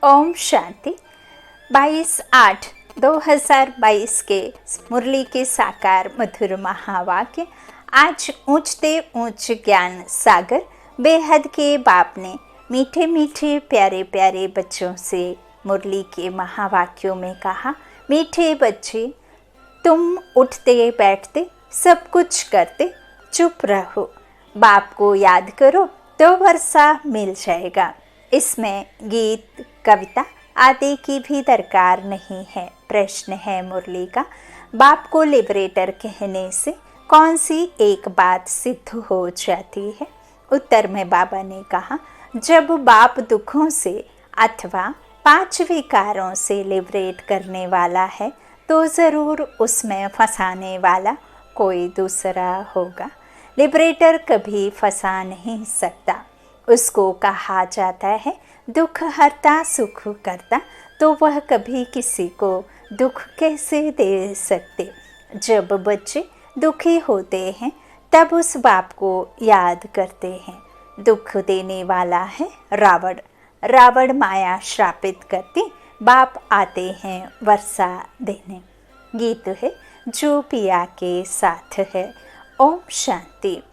ओम शांति। 22/8/2022 के मुरली के साकार मधुर महावाक्य। आज ऊंचते ऊंच ज्ञान सागर बेहद के बाप ने मीठे मीठे प्यारे प्यारे बच्चों से मुरली के महावाक्यों में कहा, मीठे बच्चे, तुम उठते बैठते सब कुछ करते चुप रहो, बाप को याद करो तो वर्षा मिल जाएगा। इसमें गीत कविता आदि की भी दरकार नहीं है। प्रश्न है मुरली का, बाप को लिबरेटर कहने से कौन सी एक बात सिद्ध हो जाती है? उत्तर में बाबा ने कहा, जब बाप दुखों से अथवा 5 विकारों से लिबरेट करने वाला है तो ज़रूर उसमें फंसाने वाला कोई दूसरा होगा। लिबरेटर कभी फंसा नहीं सकता। उसको कहा जाता है दुख हरता सुख करता, तो वह कभी किसी को दुख कैसे दे सकते? जब बच्चे दुखी होते हैं तब उस बाप को याद करते हैं। दुख देने वाला है रावण। रावण माया श्रापित करती, बाप आते हैं वर्षा देने। गीत है जो पिया के साथ है। ओम शांति।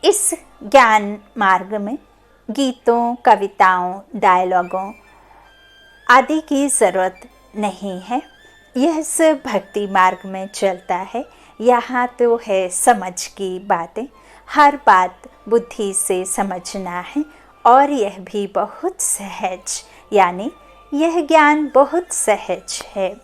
इस ज्ञान मार्ग में गीतों, कविताओं, डायलॉगों आदि की ज़रूरत नहीं है। यह सब भक्ति मार्ग में चलता है। यहाँ तो है समझ की बातें। हर बात बुद्धि से समझना है और यह भी बहुत सहज, यानी यह ज्ञान बहुत सहज है।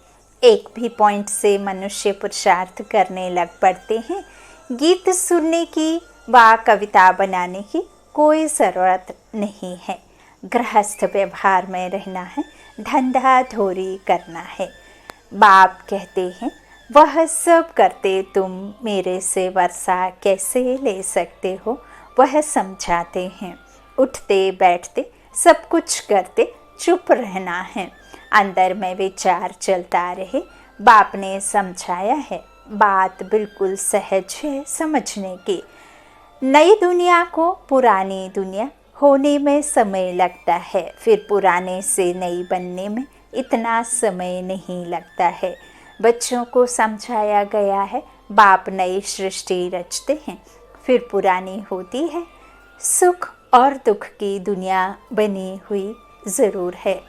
एक भी पॉइंट से मनुष्य पुरुषार्थ करने लग पड़ते हैं। गीत सुनने की व कविता बनाने की कोई ज़रूरत नहीं है। गृहस्थ व्यवहार में रहना है, धंधा धोरी करना है। बाप कहते हैं, वह सब करते तुम मेरे से वर्षा कैसे ले सकते हो, वह समझाते हैं। उठते बैठते सब कुछ करते चुप रहना है। अंदर में विचार चलता रहे। बाप ने समझाया है, बात बिल्कुल सहज है समझने की। नई दुनिया को पुरानी दुनिया होने में समय लगता है, फिर पुराने से नई बनने में इतना समय नहीं लगता है। बच्चों को समझाया गया है, बाप नई सृष्टि रचते हैं, फिर पुरानी होती है। सुख और दुख की दुनिया बनी हुई ज़रूर है,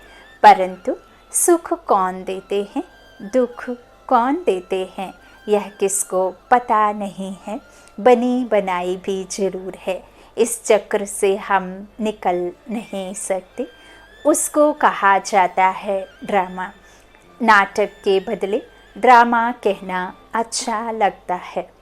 परंतु सुख कौन देते हैं, दुख कौन देते हैं, यह किसको पता नहीं है। बनी बनाई भी जरूर है। इस चक्र से हम निकल नहीं सकते। उसको कहा जाता है ड्रामा। नाटक के बदले ड्रामा कहना अच्छा लगता है।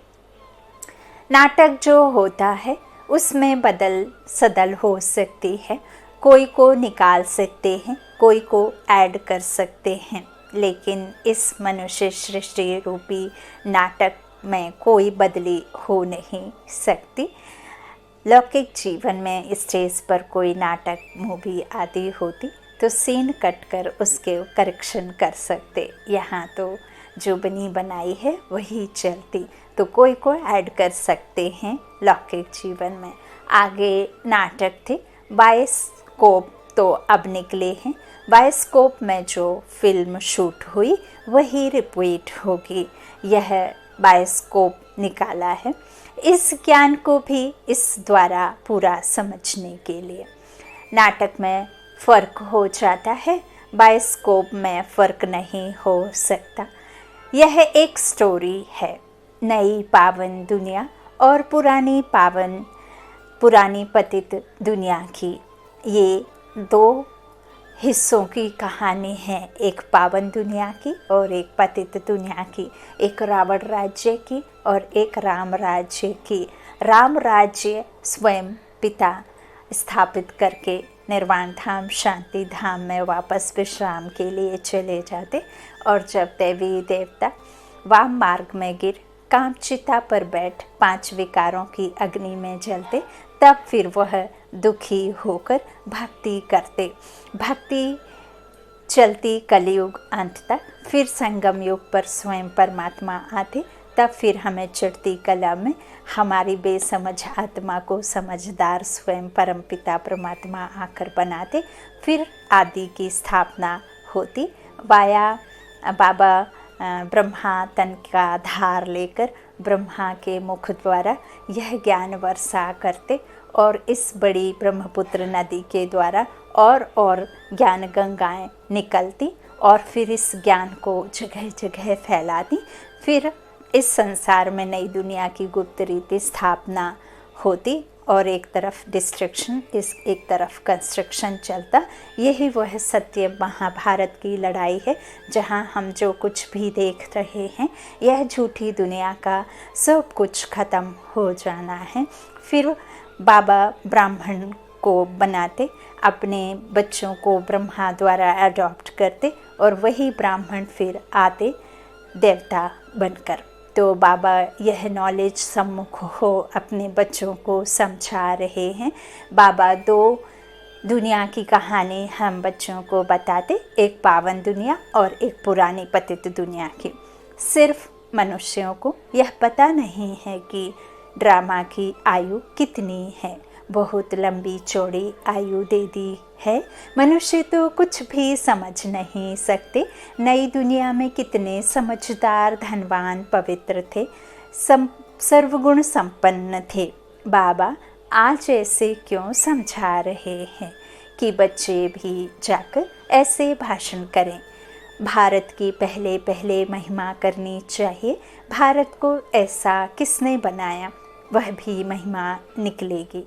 नाटक जो होता है उसमें बदल सदल हो सकती है। कोई को निकाल सकते हैं, कोई को ऐड कर सकते हैं, लेकिन इस मनुष्य सृष्टि रूपी नाटक में कोई बदली हो नहीं सकती। लौकिक जीवन में स्टेज पर कोई नाटक मूवी आदि होती तो सीन कट कर उसके करेक्शन कर सकते। यहाँ तो जो बनी बनाई है वही चलती, तो कोई को ऐड कर सकते हैं। लौकिक जीवन में आगे नाटक थे, बायोस्कोप तो अब निकले हैं। बायोस्कोप में जो फिल्म शूट हुई वही रिपीट होगी। यह बायोस्कोप निकाला है। इस ज्ञान को भी इस द्वारा पूरा समझने के लिए। नाटक में फ़र्क हो जाता है, बायोस्कोप में फ़र्क नहीं हो सकता। यह एक स्टोरी है, नई पावन दुनिया और पुरानी पतित दुनिया की। ये 2 हिस्सों की कहानी है, एक पावन दुनिया की और एक पतित दुनिया की, एक रावण राज्य की और एक राम राज्य की। राम राज्य स्वयं पिता स्थापित करके निर्वाण धाम शांति धाम में वापस विश्राम के लिए चले जाते, और जब देवी देवता वाम मार्ग में गिर कामचिता पर बैठ 5 विकारों की अग्नि में जलते, तब फिर वह दुखी होकर भक्ति करते। भक्ति चलती कलयुग अंत तक, फिर संगम युग पर स्वयं परमात्मा आते, तब फिर हमें चढ़ती कला में हमारी बेसमझ आत्मा को समझदार स्वयं परमपिता परमात्मा आकर बनाते। फिर आदि की स्थापना होती। वाया बाबा ब्रह्मा तन का धार लेकर ब्रह्मा के मुख द्वारा यह ज्ञान वर्षा करते और इस बड़ी ब्रह्मपुत्र नदी के द्वारा और ज्ञान गंगाएं निकलती और फिर इस ज्ञान को जगह जगह फैलाती। फिर इस संसार में नई दुनिया की गुप्त रीति स्थापना होती और एक तरफ डिस्ट्रक्शन, एक तरफ कंस्ट्रक्शन चलता। यही वह सत्य महाभारत की लड़ाई है, जहाँ हम जो कुछ भी देख रहे हैं यह झूठी दुनिया का सब कुछ खत्म हो जाना है। फिर बाबा ब्राह्मण को बनाते, अपने बच्चों को ब्रह्मा द्वारा अडॉप्ट करते और वही ब्राह्मण फिर आते देवता बनकर। तो बाबा यह नॉलेज सम्मुख हो अपने बच्चों को समझा रहे हैं। बाबा दो दुनिया की कहानी हम बच्चों को बताते, एक पावन दुनिया और एक पुरानी पतित दुनिया की। सिर्फ मनुष्यों को यह पता नहीं है कि ड्रामा की आयु कितनी है, बहुत लंबी चौड़ी आयु दे दी है। मनुष्य तो कुछ भी समझ नहीं सकते। नई दुनिया में कितने समझदार, धनवान, पवित्र थे, सर्वगुण संपन्न थे। बाबा आज ऐसे क्यों समझा रहे हैं कि बच्चे भी जाकर ऐसे भाषण करें। भारत की पहले पहले महिमा करनी चाहिए। भारत को ऐसा किसने बनाया, वह भी महिमा निकलेगी।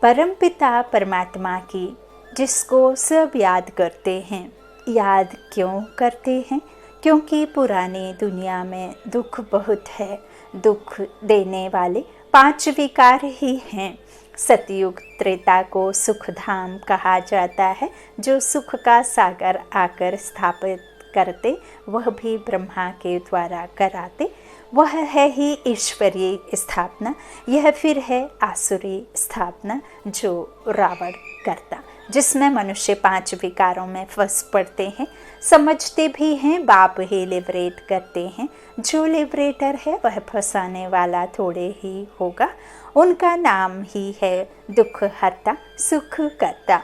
परमपिता परमात्मा की, जिसको सब याद करते हैं। याद क्यों करते हैं? क्योंकि पुरानी दुनिया में दुख बहुत है। दुख देने वाले 5 विकार ही हैं। सतयुग त्रेता को सुख धाम कहा जाता है। जो सुख का सागर आकर स्थापित करते, वह भी ब्रह्मा के द्वारा कराते। वह है ही ईश्वरीय स्थापना। यह फिर है आसुरी स्थापना जो रावण करता, जिसमें मनुष्य 5 विकारों में फंस पड़ते हैं। समझते भी हैं, बाप ही लिबरेट करते हैं। जो लिबरेटर है वह फंसाने वाला थोड़े ही होगा। उनका नाम ही है दुख हरता, सुख करता।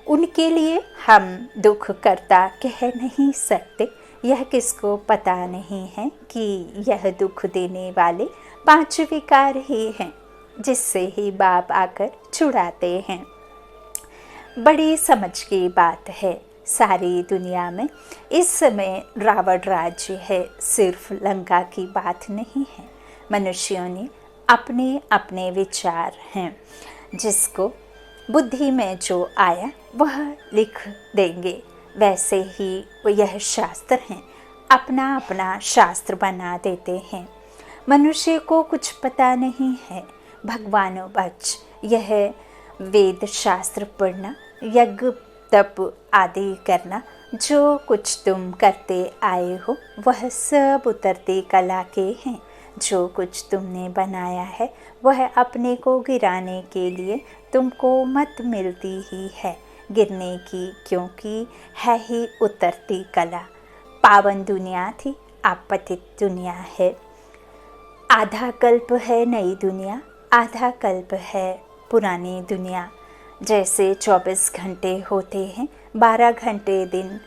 उनके लिए हम दुख करता कह नहीं सकते। यह किसको पता नहीं है कि यह दुख देने वाले 5 विकार ही हैं, जिससे ही बाप आकर छुड़ाते हैं। बड़ी समझ की बात है। सारी दुनिया में इस समय रावण राज्य है, सिर्फ लंका की बात नहीं है। मनुष्यों ने अपने अपने विचार हैं, जिसको बुद्धि में जो आया वह लिख देंगे। वैसे ही यह शास्त्र हैं, अपना अपना शास्त्र बना देते हैं। मनुष्य को कुछ पता नहीं है। भगवानो बच, यह वेद शास्त्र पढ़ना, यज्ञ तप आदि करना, जो कुछ तुम करते आए हो वह सब उतरती कला के हैं। जो कुछ तुमने बनाया है वह अपने को गिराने के लिए तुमको मत मिलती ही है गिरने की, क्योंकि है ही उतरती कला। पावन दुनिया थी, आपतित दुनिया है। आधा कल्प है नई दुनिया, आधा कल्प है पुरानी दुनिया। जैसे 24 घंटे होते हैं, 12 घंटे दिन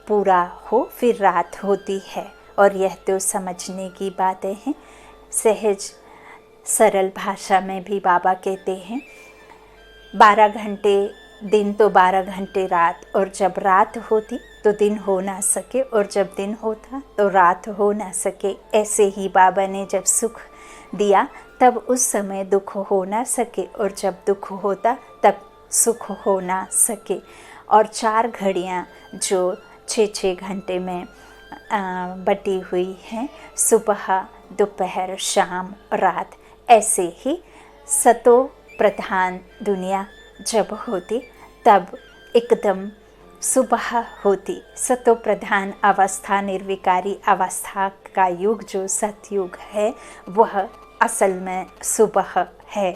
पूरा हो फिर रात होती है। और यह तो समझने की बातें हैं। सहज सरल भाषा में भी बाबा कहते हैं 12 घंटे दिन तो 12 घंटे रात, और जब रात होती तो दिन हो ना सके, और जब दिन होता तो रात हो ना सके। ऐसे ही बाबा ने जब सुख दिया तब उस समय दुख हो ना सके, और जब दुख होता तब सुख हो ना सके। और 4 घड़ियाँ जो 6-6 घंटे में बटी हुई हैं, सुबह दोपहर शाम रात, ऐसे ही सतो प्रधान दुनिया जब होती तब एकदम सुबह होती। सतो प्रधान अवस्था, निर्विकारी अवस्था का युग जो सतयुग है वह असल में सुबह है।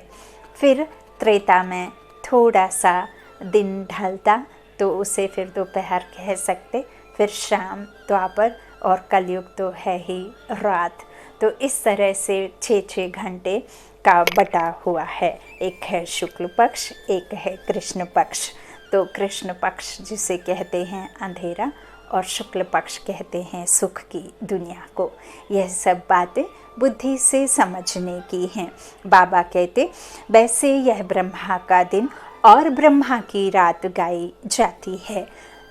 फिर त्रेता में थोड़ा सा दिन ढलता तो उसे फिर दोपहर कह सकते। फिर शाम, द्वापर और कलयुग तो है ही रात। तो इस तरह से 6-6 घंटे का बटा हुआ है। एक है शुक्ल पक्ष, एक है कृष्ण पक्ष। तो कृष्ण पक्ष जिसे कहते हैं अंधेरा और शुक्ल पक्ष कहते हैं सुख की दुनिया को। यह सब बातें बुद्धि से समझने की हैं। बाबा कहते वैसे यह ब्रह्मा का दिन और ब्रह्मा की रात गाई जाती है।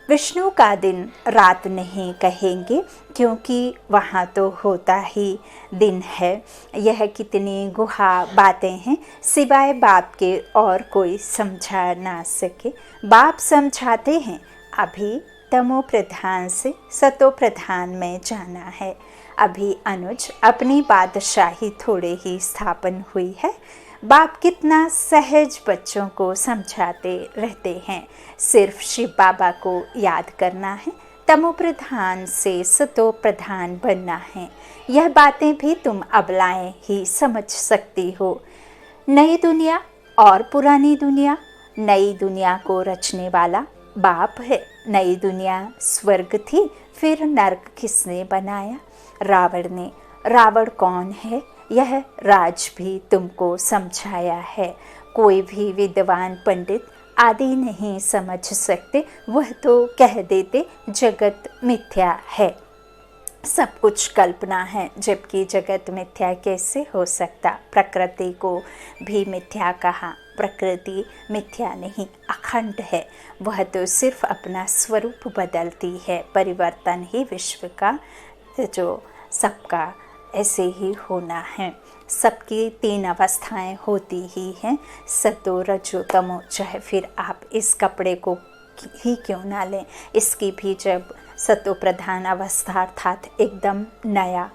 विष्णु का दिन रात नहीं कहेंगे क्योंकि वहाँ तो होता ही दिन है। यह कितनी गुहा बातें हैं, सिवाय बाप के और कोई समझा ना सके। बाप समझाते हैं अभी तमो प्रधान से सतो प्रधान में जाना है। अभी अनुज अपनी बादशाही थोड़े ही स्थापन हुई है। बाप कितना सहज बच्चों को समझाते रहते हैं। सिर्फ शिव बाबा को याद करना है, तमो प्रधान से सतो प्रधान बनना है। यह बातें भी तुम अबलाएं ही समझ सकती हो। नई दुनिया और पुरानी दुनिया। नई दुनिया को रचने वाला बाप है। नई दुनिया स्वर्ग थी, फिर नरक किसने बनाया? रावण ने। रावण कौन है यह राज भी तुमको समझाया है। कोई भी विद्वान पंडित आदि नहीं समझ सकते। वह तो कह देते जगत मिथ्या है, सब कुछ कल्पना है, जबकि जगत मिथ्या कैसे हो सकता? प्रकृति को भी मिथ्या कहा। प्रकृति मिथ्या नहीं, अखंड है। वह तो सिर्फ अपना स्वरूप बदलती है। परिवर्तन ही विश्व का जो सबका ऐसे ही होना है। सबकी 3 अवस्थाएं होती ही हैं, सतो रजो तमो। चाहे फिर आप इस कपड़े को ही क्यों ना लें, इसकी भी जब सतो प्रधान अवस्था अर्थात एकदम नया,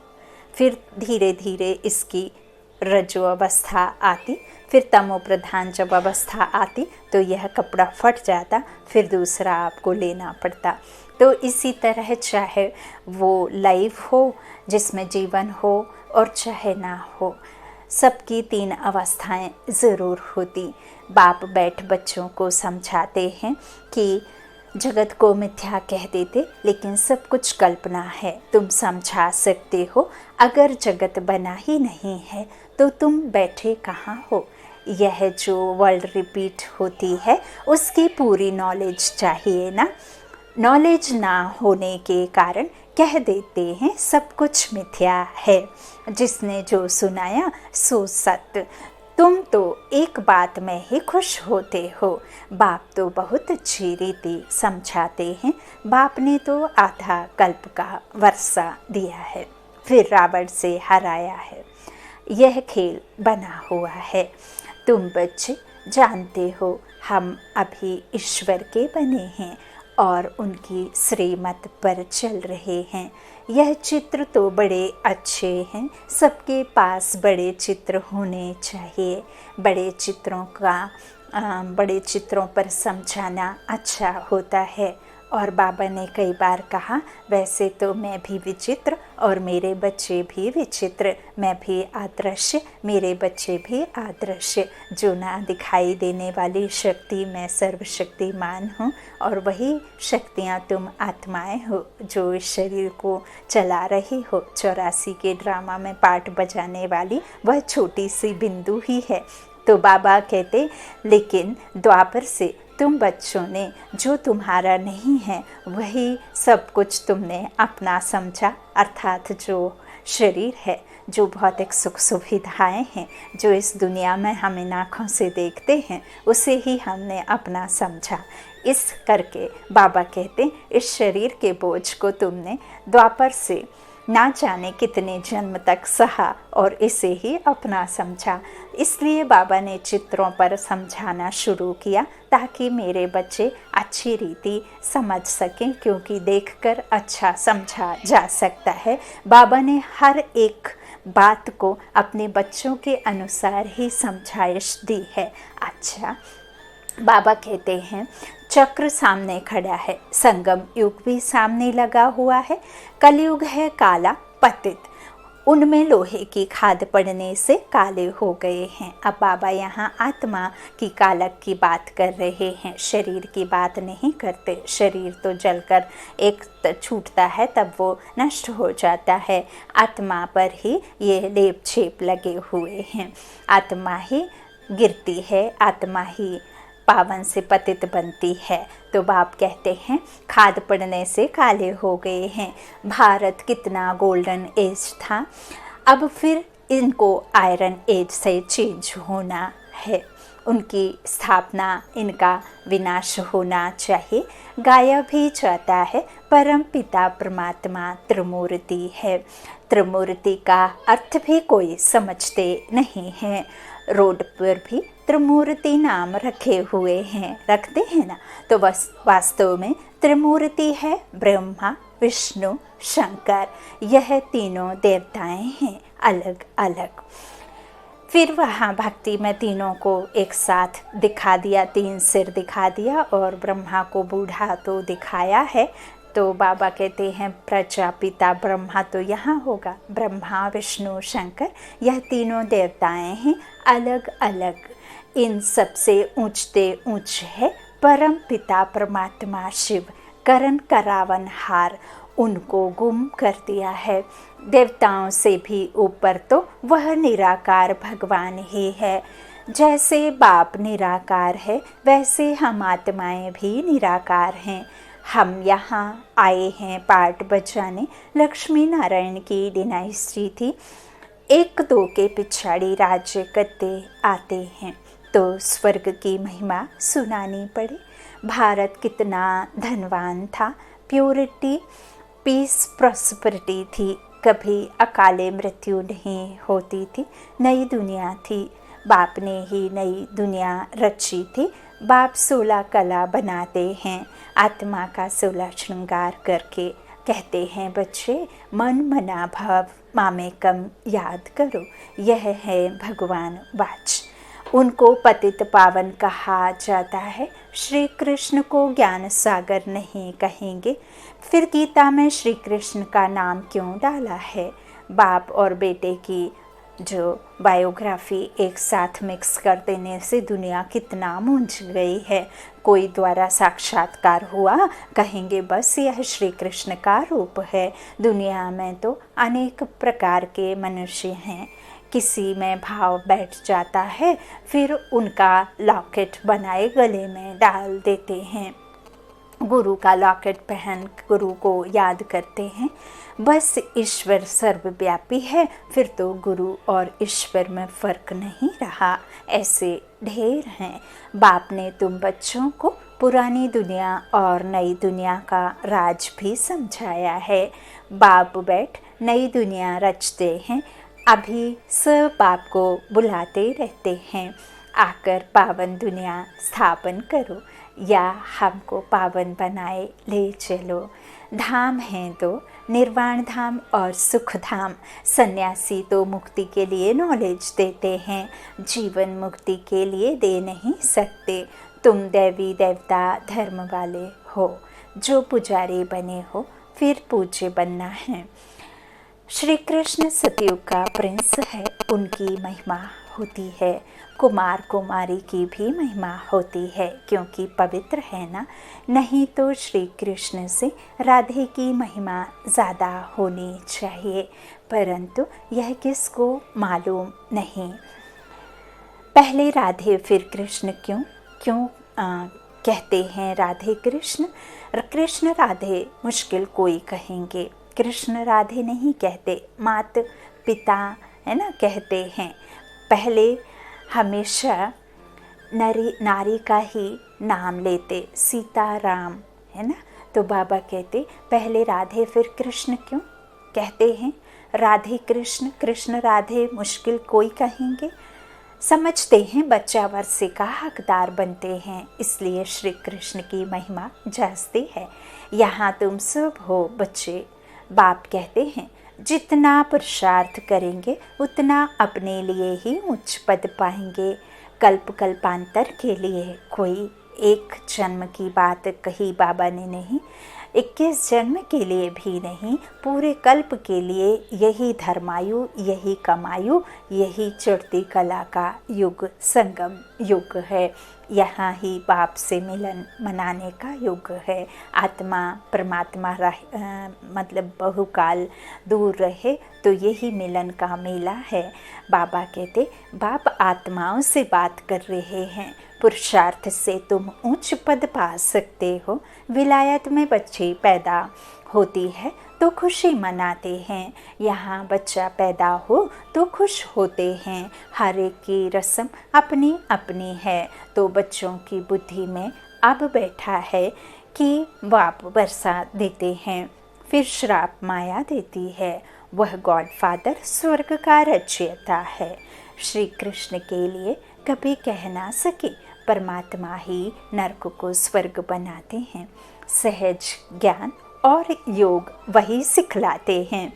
फिर धीरे धीरे इसकी रजो अवस्था आती, फिर तमो प्रधान जब अवस्था आती तो यह कपड़ा फट जाता, फिर दूसरा आपको लेना पड़ता। तो इसी तरह चाहे वो लाइफ हो जिसमें जीवन हो और चाहे ना हो, सबकी 3 अवस्थाएं ज़रूर होती। बाप बैठ बच्चों को समझाते हैं कि जगत को मिथ्या कह देते, लेकिन सब कुछ कल्पना है। तुम समझा सकते हो। अगर जगत बना ही नहीं है तो तुम बैठे कहाँ हो? यह जो वर्ल्ड रिपीट होती है उसकी पूरी नॉलेज चाहिए ना। नॉलेज ना होने के कारण कह देते हैं सब कुछ मिथ्या है। जिसने जो सुनाया सो सत्य। तुम तो एक बात में ही खुश होते हो। बाप तो बहुत अच्छी रीति समझाते हैं। बाप ने तो आधा कल्प का वर्षा दिया है, फिर रावण से हराया है। यह खेल बना हुआ है। तुम बच्चे जानते हो हम अभी ईश्वर के बने हैं और उनकी श्रीमत पर चल रहे हैं। यह चित्र तो बड़े अच्छे हैं। सबके पास बड़े चित्र होने चाहिए। बड़े चित्रों पर समझाना अच्छा होता है। और बाबा ने कई बार कहा वैसे तो मैं भी विचित्र और मेरे बच्चे भी विचित्र, मैं भी आदर्श, मेरे बच्चे भी आदर्श। जो ना दिखाई देने वाली शक्ति मैं सर्वशक्तिमान हूँ और वही शक्तियाँ तुम आत्माएं हो जो इस शरीर को चला रही हो। 84 के ड्रामा में पार्ट बजाने वाली वह छोटी सी बिंदु ही है। तो बाबा कहते लेकिन द्वापर से तुम बच्चों ने जो तुम्हारा नहीं है वही सब कुछ तुमने अपना समझा, अर्थात जो शरीर है, जो भौतिक सुख सुविधाएं हैं, जो इस दुनिया में हम इन आँखों से देखते हैं, उसे ही हमने अपना समझा। इस करके बाबा कहते इस शरीर के बोझ को तुमने द्वापर से ना जाने कितने जन्म तक सहा और इसे ही अपना समझा। इसलिए बाबा ने चित्रों पर समझाना शुरू किया ताकि मेरे बच्चे अच्छी रीति समझ सकें, क्योंकि देखकर अच्छा समझा जा सकता है। बाबा ने हर एक बात को अपने बच्चों के अनुसार ही समझाइश दी है। अच्छा, बाबा कहते हैं चक्र सामने खड़ा है, संगम युग भी सामने लगा हुआ है, कलयुग है काला पतित, उनमें लोहे की खाद पड़ने से काले हो गए हैं। अब बाबा यहाँ आत्मा की कालक की बात कर रहे हैं, शरीर की बात नहीं करते। शरीर तो जलकर एक छूटता है तब वो नष्ट हो जाता है, आत्मा पर ही ये लेप छेप लगे हुए हैं। आत्मा ही गिरती है, आत्मा ही पावन से पतित बनती है। तो बाप कहते हैं खाद पड़ने से काले हो गए हैं। भारत कितना गोल्डन एज था, अब फिर इनको आयरन एज से चेंज होना है। उनकी स्थापना, इनका विनाश होना चाहिए। गायब ही चाहता है। परम पिता परमात्मा त्रिमूर्ति है। त्रिमूर्ति का अर्थ भी कोई समझते नहीं है। रोड पर भी त्रिमूर्ति नाम रखे हुए हैं, रखते हैं ना। तो वास्तव में त्रिमूर्ति है ब्रह्मा, विष्णु, शंकर। यह तीनों देवताएं हैं अलग अलग। फिर वहाँ भक्ति में तीनों को एक साथ दिखा दिया, 3 सिर दिखा दिया और ब्रह्मा को बूढ़ा तो दिखाया है। तो बाबा कहते हैं प्रजापिता ब्रह्मा तो यहाँ होगा। ब्रह्मा, विष्णु, शंकर यह तीनों देवताएं हैं अलग अलग। इन सबसे ऊंचते ऊंच है परम पिता परमात्मा शिव। करण करावन हार, उनको गुम कर दिया है। देवताओं से भी ऊपर तो वह निराकार भगवान ही है। जैसे बाप निराकार है वैसे हम आत्माएं भी निराकार हैं। हम यहाँ आए हैं पाठ बजाने। लक्ष्मी नारायण की डिनाइस्टी थी, 1-2 के पिछाड़ी राज्य करते आते हैं तो स्वर्ग की महिमा सुनानी पड़े। भारत कितना धनवान था, प्योरिटी, पीस, प्रॉस्पेरिटी थी। कभी अकाले मृत्यु नहीं होती थी। नई दुनिया थी, बाप ने ही नई दुनिया रची थी। बाप 16 कला बनाते हैं, आत्मा का 16 श्रृंगार करके कहते हैं बच्चे मन मना भाव मामेकम याद करो। यह है भगवान वाच। उनको पतित पावन कहा जाता है। श्री कृष्ण को ज्ञान सागर नहीं कहेंगे। फिर गीता में श्री कृष्ण का नाम क्यों डाला है? बाप और बेटे की जो बायोग्राफी एक साथ मिक्स कर देने से दुनिया कितना मूंझ गई है। कोई द्वारा साक्षात्कार हुआ, कहेंगे बस यह श्री कृष्ण का रूप है। दुनिया में तो अनेक प्रकार के मनुष्य हैं। किसी में भाव बैठ जाता है, फिर उनका लॉकेट बनाए गले में डाल देते हैं। गुरु का लॉकेट पहन गुरु को याद करते हैं। बस ईश्वर सर्वव्यापी है, फिर तो गुरु और ईश्वर में फ़र्क नहीं रहा। ऐसे ढेर हैं। बाप ने तुम बच्चों को पुरानी दुनिया और नई दुनिया का राज भी समझाया है। बाप बैठ नई दुनिया रचते हैं। अभी सब बाप को बुलाते रहते हैं, आकर पावन दुनिया स्थापन करो या हमको पावन बनाए ले चलो। धाम हैं दो, निर्वाण धाम और सुख धाम। सन्यासी तो मुक्ति के लिए नॉलेज देते हैं, जीवन मुक्ति के लिए दे नहीं सकते। तुम देवी देवता धर्म वाले हो, जो पुजारी बने हो फिर पूज्य बनना है। श्री कृष्ण सतयुग का प्रिंस है, उनकी महिमा होती है। कुमार कुमारी की भी महिमा होती है, क्योंकि पवित्र है ना। नहीं तो श्री कृष्ण से राधे की महिमा ज़्यादा होनी चाहिए, परंतु यह किसको मालूम नहीं। पहले राधे फिर कृष्ण क्यों कहते हैं राधे कृष्ण। कृष्ण राधे मुश्किल कोई कहेंगे, कृष्ण राधे नहीं कहते, मात पिता है ना कहते हैं। पहले हमेशा नारी का ही नाम लेते, सीता राम है ना। तो बाबा कहते पहले राधे फिर कृष्ण क्यों कहते हैं। राधे कृष्ण, कृष्ण राधे मुश्किल कोई कहेंगे। समझते हैं बच्चा वर्षे का हकदार बनते हैं, इसलिए श्री कृष्ण की महिमा जास्ती है। यहाँ तुम सब हो बच्चे। बाप कहते हैं जितना पुरुषार्थ करेंगे उतना अपने लिए ही उच्च पद पाएंगे। कल्प कल्पांतर के लिए कोई एक जन्म की बात कही बाबा ने नहीं। 21 जन्म के लिए भी नहीं, पूरे कल्प के लिए यही धर्मायु, यही कमायु, यही चढ़ती कला का युग, संगम युग है। यहाँ ही बाप से मिलन मनाने का युग है। आत्मा परमात्मा मतलब बहुकाल दूर रहे तो यही मिलन का मेला है। बाबा कहते, बाप आत्माओं से बात कर रहे हैं। पुरुषार्थ से तुम उच्च पद पा सकते हो। विलायत में बच्चे पैदा होती है तो खुशी मनाते हैं। यहाँ बच्चा पैदा हो तो खुश होते हैं। हर एक की रस्म अपनी अपनी है। तो बच्चों की बुद्धि में अब बैठा है कि बाप वर्षा देते हैं, फिर श्राप माया देती है। वह गॉड फादर स्वर्ग का रचयिता है। श्री कृष्ण के लिए कभी कह ना सके, परमात्मा ही नरक को स्वर्ग बनाते हैं। सहज ज्ञान और योग वही सिखलाते हैं।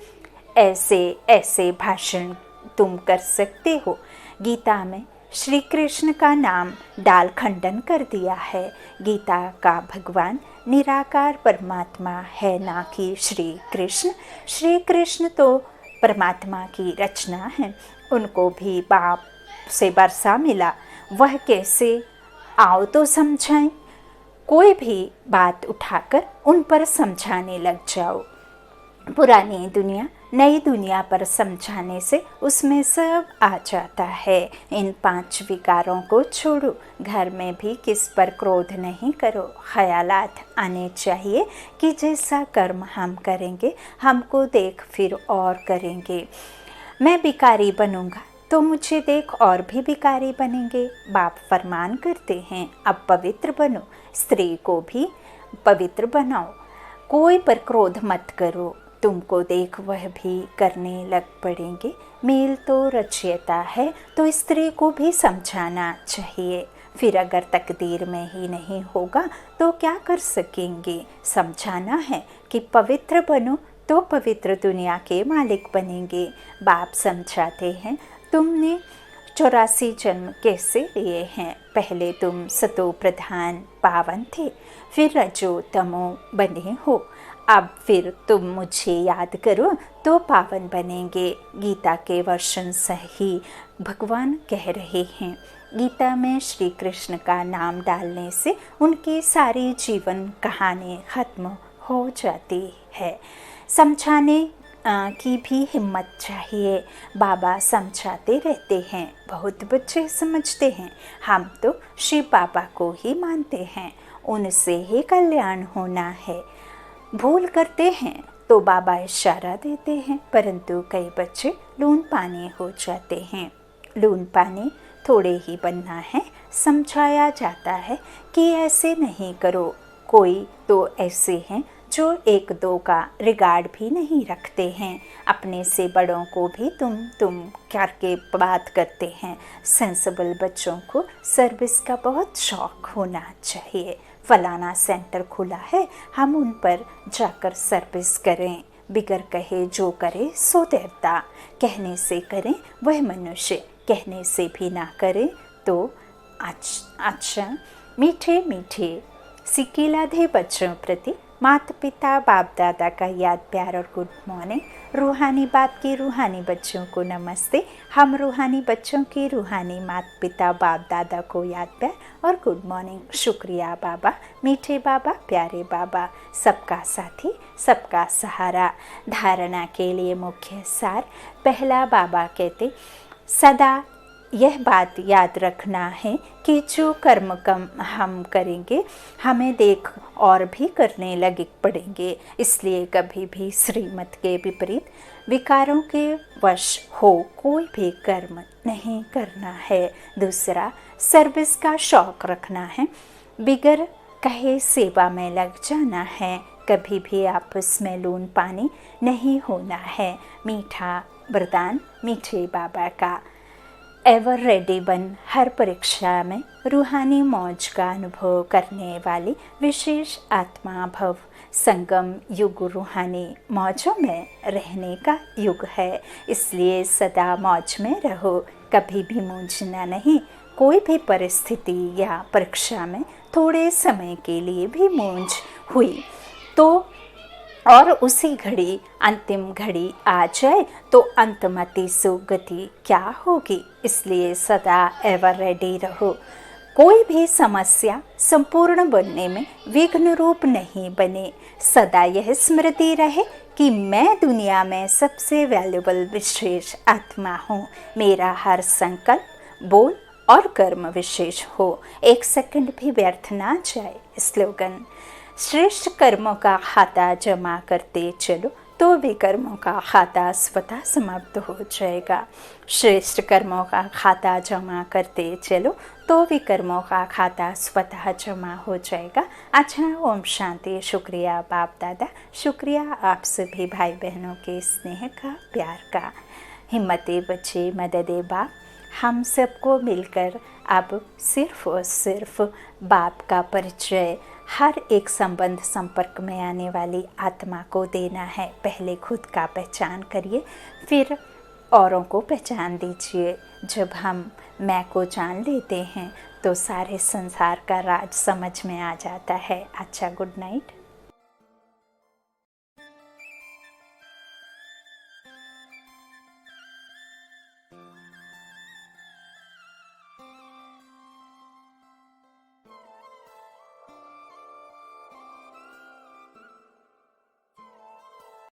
ऐसे ऐसे भाषण तुम कर सकते हो। गीता में श्री कृष्ण का नाम डाल खंडन कर दिया है। गीता का भगवान निराकार परमात्मा है, ना कि श्री कृष्ण। श्री कृष्ण तो परमात्मा की रचना है। उनको भी बाप से वर्षा मिला, वह कैसे, आओ तो समझाएं। कोई भी बात उठाकर उन पर समझाने लग जाओ। पुरानी दुनिया नई दुनिया पर समझाने से उसमें सब आ जाता है। इन 5 विकारों को छोड़ो। घर में भी किस पर क्रोध नहीं करो। ख्यालात आने चाहिए कि जैसा कर्म हम करेंगे हमको देख फिर और करेंगे। मैं भिखारी बनूंगा तो मुझे देख और भी भिखारी बनेंगे। बाप फरमान करते हैं, अब पवित्र बनो, स्त्री को भी पवित्र बनाओ। कोई पर क्रोध मत करो, तुमको देख वह भी करने लग पड़ेंगे। मेल तो रचयिता है तो स्त्री को भी समझाना चाहिए। फिर अगर तकदीर में ही नहीं होगा तो क्या कर सकेंगे। समझाना है कि पवित्र बनो तो पवित्र दुनिया के मालिक बनेंगे। बाप समझाते हैं, तुमने 84 जन्म कैसे लिए हैं। पहले तुम सतो प्रधान पावन थे, फिर रजो तमो बने हो। अब फिर तुम मुझे याद करो तो पावन बनेंगे। गीता के वर्षन से ही भगवान कह रहे हैं। गीता में श्री कृष्ण का नाम डालने से उनकी सारी जीवन कहानी खत्म हो जाती है। समझाने की भी हिम्मत चाहिए। बाबा समझाते रहते हैं, बहुत बच्चे समझते हैं। हम तो शिव बाबा को ही मानते हैं, उनसे ही कल्याण होना है। भूल करते हैं तो बाबा इशारा देते हैं, परंतु कई बच्चे लून पानी हो जाते हैं। लून पानी थोड़े ही बनना है। समझाया जाता है कि ऐसे नहीं करो। कोई तो ऐसे हैं जो 1-2 का रिगार्ड भी नहीं रखते हैं। अपने से बड़ों को भी तुम करके बात करते हैं। सेंसिबल बच्चों को सर्विस का बहुत शौक होना चाहिए। फलाना सेंटर खुला है, हम उन पर जाकर सर्विस करें। बिगर कहे जो करे सो देवता। कहने से करें वह मनुष्य, कहने से भी ना करें तो अच्छा। मीठे मीठे सिकिलाधे बच्चों प्रति माता पिता बाप दादा का याद प्यार और गुड मॉर्निंग। रूहानी बाप की रूहानी बच्चों को नमस्ते। हम रूहानी बच्चों की रूहानी माता पिता बाप दादा को याद प्यार और गुड मॉर्निंग। शुक्रिया बाबा, मीठे बाबा, प्यारे बाबा, सबका साथी सबका सहारा। धारणा के लिए मुख्य सार। पहला बाबा कहते, सदा यह बात याद रखना है कि जो कर्म हम करेंगे हमें देख और भी करने लगे पड़ेंगे। इसलिए कभी भी श्रीमत के विपरीत विकारों के वश हो कोई भी कर्म नहीं करना है। दूसरा, सर्विस का शौक रखना है। बिगर कहे सेवा में लग जाना है। कभी भी आपस में लून पानी नहीं होना है। मीठा वरदान मीठे बाबा का। एवर रेडी बन हर परीक्षा में रूहानी मौज का अनुभव करने वाली विशेष आत्मा भव। संगम युग रूहानी मौजों में रहने का युग है, इसलिए सदा मौज में रहो। कभी भी मूंझना नहीं। कोई भी परिस्थिति या परीक्षा में थोड़े समय के लिए भी मूंझ हुई तो और उसी घड़ी अंतिम घड़ी आ जाए तो अंतमति सुगति क्या होगी। इसलिए सदा एवर रेडी रहो। कोई भी समस्या संपूर्ण बनने में विघ्न रूप नहीं बने। सदा यह स्मृति रहे कि मैं दुनिया में सबसे वैल्यूबल विशेष आत्मा हूँ। मेरा हर संकल्प, बोल और कर्म विशेष हो, एक सेकंड भी व्यर्थ ना जाए। स्लोगन: श्रेष्ठ कर्मों का खाता जमा करते चलो तो विकर्मों का खाता स्वतः समाप्त हो जाएगा। श्रेष्ठ कर्मों का खाता जमा करते चलो तो विकर्मों का खाता स्वतः जमा हो जाएगा। अच्छा, ओम शांति। शुक्रिया बाप दादा, शुक्रिया आप सभी भाई बहनों के स्नेह का, प्यार का। हिम्मते बच्चे मददे बाप, हम सबको मिलकर अब सिर्फ और सिर्फ बाप का परिचय हर एक संबंध संपर्क में आने वाली आत्मा को देना है। पहले खुद का पहचान करिए, फिर औरों को पहचान दीजिए। जब हम मैं को जान लेते हैं तो सारे संसार का राज समझ में आ जाता है। अच्छा, गुड नाइट।